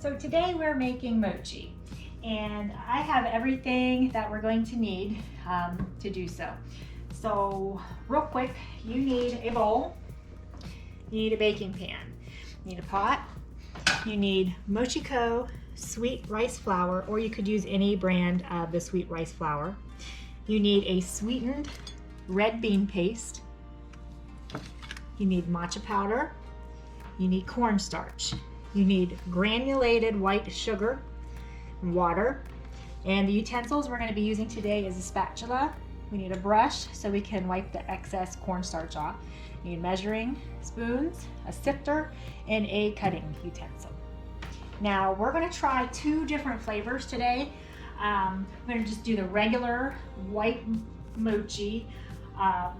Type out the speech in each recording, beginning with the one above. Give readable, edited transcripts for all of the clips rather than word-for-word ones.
So today we're making mochi, and I have everything that we're going to need to do so. So real quick, you need a bowl, you need a baking pan, you need a pot, you need Mochi sweet rice flour, or you could use any brand of the sweet rice flour. You need a sweetened red bean paste, you need matcha powder, you need cornstarch, you need granulated white sugar, water, and the utensils we're going to be using today is a spatula. We need a brush so we can wipe the excess cornstarch off. You need measuring spoons, a sifter, and a cutting utensil. Now we're going to try two different flavors today. We're going to just do the regular white mochi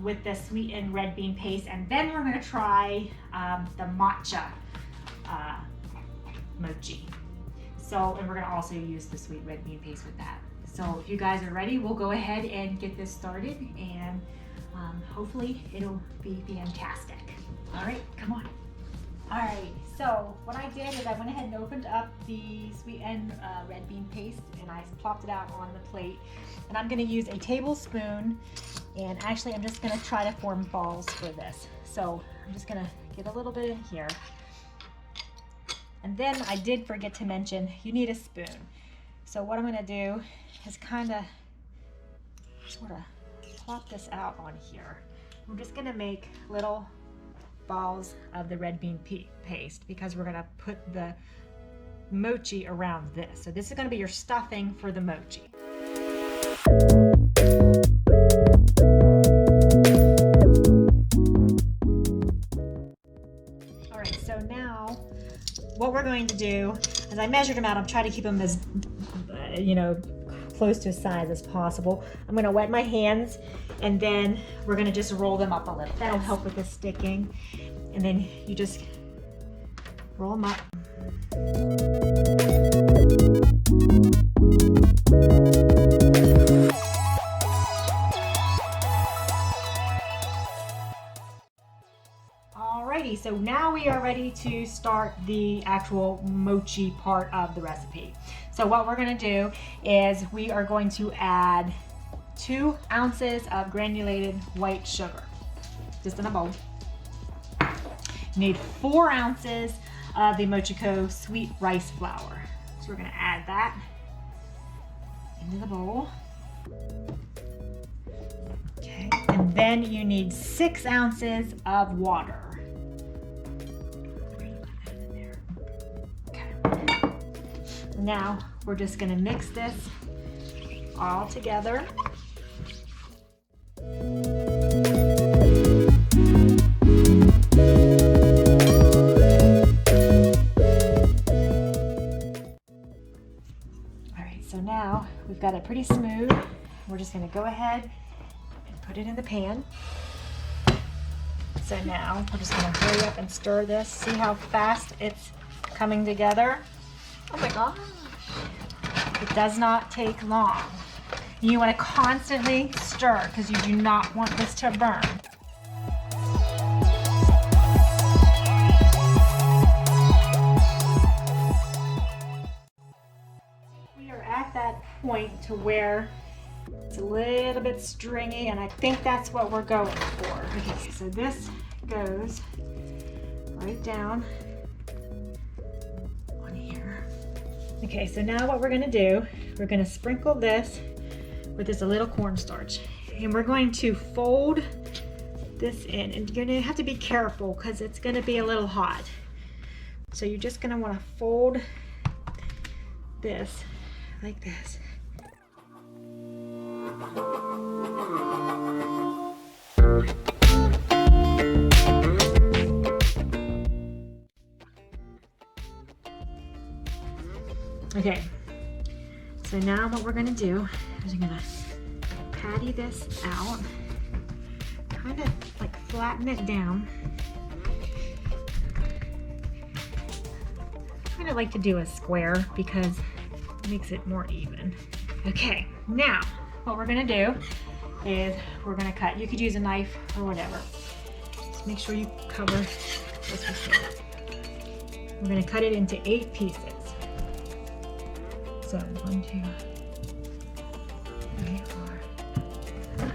with the sweetened red bean paste, and then we're going to try the matcha mochi. So, and we're going to also use the sweet red bean paste with that. So if you guys are ready, we'll go ahead and get this started, and hopefully it'll be fantastic. All right, come on. All right, so what I did is I went ahead and opened up the sweetened red bean paste, and I plopped it out on the plate. And I'm going to use a tablespoon, and actually I'm just going to try to form balls for this. So I'm just going to get a little bit in here. And then I did forget to mention, you need a spoon. So what I'm going to do is kind of sort of plop this out on here. I'm just going to make little balls of the red bean paste because we're going to put the mochi around this. So this is going to be your stuffing for the mochi. All right, so now what we're going to do is I measured them out. I'm trying to keep them as close to size as possible. I'm going to wet my hands, and then we're going to just roll them up a little. That'll help with the sticking. And then you just roll them up. Alrighty, so now we are ready to start the actual mochi part of the recipe. So what we're going to do is we are going to add 2 ounces of granulated white sugar, just in a bowl. You need 4 ounces of the Mochi sweet rice flour. So we're going to add that into the bowl. Okay, and then you need 6 ounces of water. Now we're just going to mix this all together. All right, so now we've got it pretty smooth. We're just going to go ahead and put it in the pan. So now we're just going to hurry up and stir this. See how fast it's coming together? Oh my gosh, it does not take long. You want to constantly stir because you do not want this to burn. We are at that point to where it's a little bit stringy, and I think that's what we're going for. Okay, so this goes right down. Okay, so now what we're going to do, we're going to sprinkle this with just a little cornstarch, and we're going to fold this in, and you're going to have to be careful because it's going to be a little hot. So you're just going to want to fold this like this. Okay, so now what we're going to do is we're going to patty this out, kind of like flatten it down. I kind of like to do a square because it makes it more even. Okay, now what we're going to do is we're going to cut. You could use a knife or whatever. Just make sure you cover this with it. We're going to cut it into 8 pieces. So 1, 2, 3, 4, 5,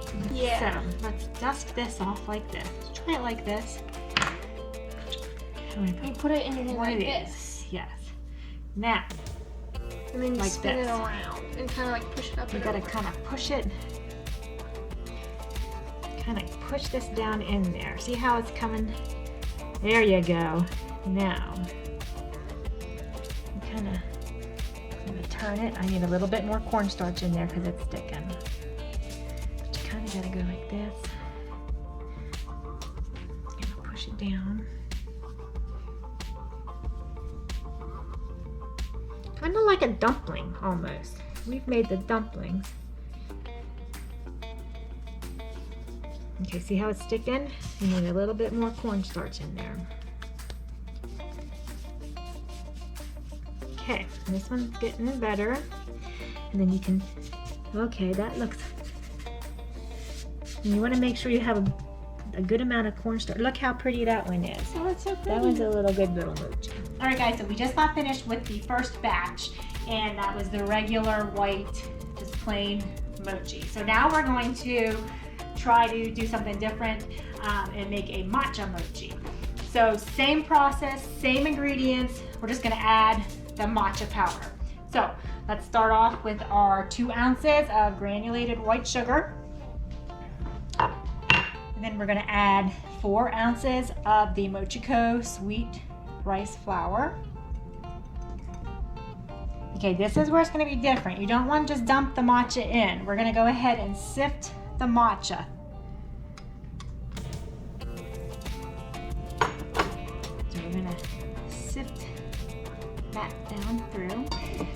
6, Yeah. 7. Let's dust this off like this. Let's try it like this. I'm gonna You put it in your hand one like of this. these. Yes. Now And then you like spin this. it around and kind of like push it up. you and gotta over. kind of push it. Kind of push this down in there. See how it's coming? There you go. Now, kind of turn it. I need a little bit more cornstarch in there because it's sticking. But you kind of gotta go like this. And push it down. Kind of like a dumpling almost. We've made the dumplings. Okay, see how it's sticking? You need a little bit more cornstarch in there. Okay, this one's getting better. And then you can, okay, that looks, and you want to make sure you have a good amount of cornstarch. Look how pretty that one is. Oh, that's so pretty. That one's a little good little mochi. All right, guys, so we just got finished with the first batch, and that was the regular white, just plain mochi. So now we're going to try to do something different and make a matcha mochi. So same process, same ingredients. We're just gonna add the matcha powder. So let's start off with our 2 ounces of granulated white sugar. And then we're gonna add 4 ounces of the Mochico sweet rice flour. Okay, this is where it's gonna be different. You don't want to just dump the matcha in. We're gonna go ahead and sift the matcha. So we're gonna sift that down through.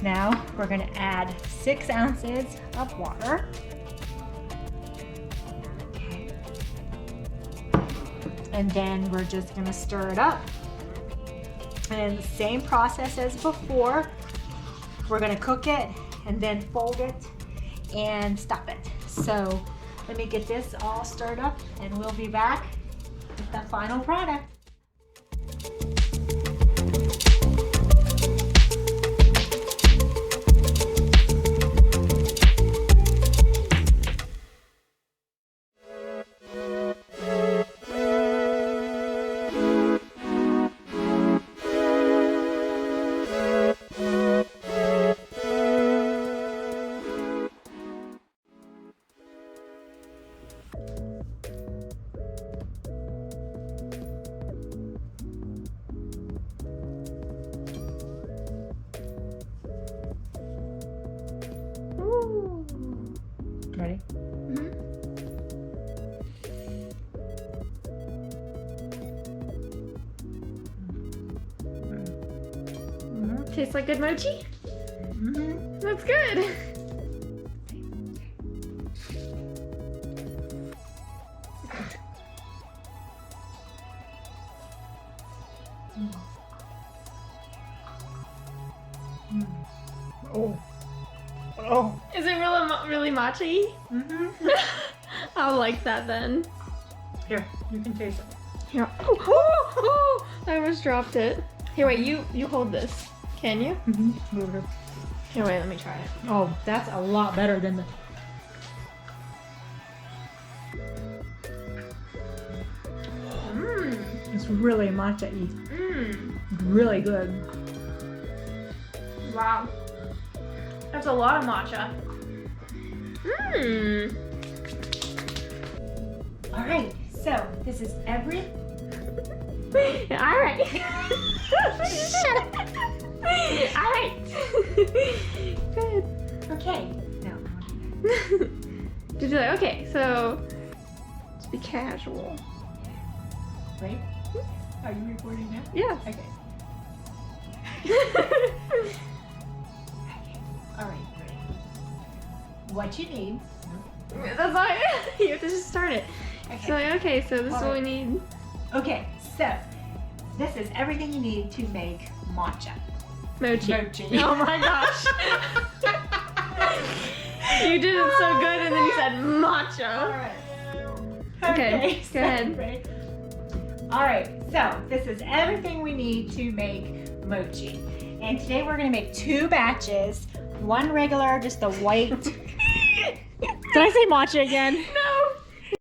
Now we're gonna add 6 ounces of water. Okay. And then we're just gonna stir it up. And the same process as before. We're gonna cook it and then fold it and stuff it. So let me get this all stirred up and we'll be back with the final product. Ready? Tastes like good mochi? Mm-hmm. That's good. Oh. Oh. Is it really matcha-y? Mm-hmm. I'll like that then. Here, you can taste it. Here. Oh, I almost dropped it. Here, wait, you hold this. Can you? Mm-hmm. Here, wait, let me try it. Oh, that's a lot better than the. Mmm. It's really matcha-y. Mmm. Really good. Wow. That's a lot of matcha. Mmm. All right, so this is every. All right. Shut up. All right. Good. Okay. Now. Did you like? Okay, so just be casual. Right? Are you recording now? Yeah. Okay. All right, ready. What you need. That's not it. You have to just start it. Okay. So okay, so this is what we need. Okay, so this is everything you need to make matcha. Mochi. Mochi. Oh my gosh. You did it so good and then you said matcha. All right. Okay, go ahead. All right, so this is everything we need to make mochi. And today we're gonna make 2 batches. One regular, just the white. Did I say matcha again? No.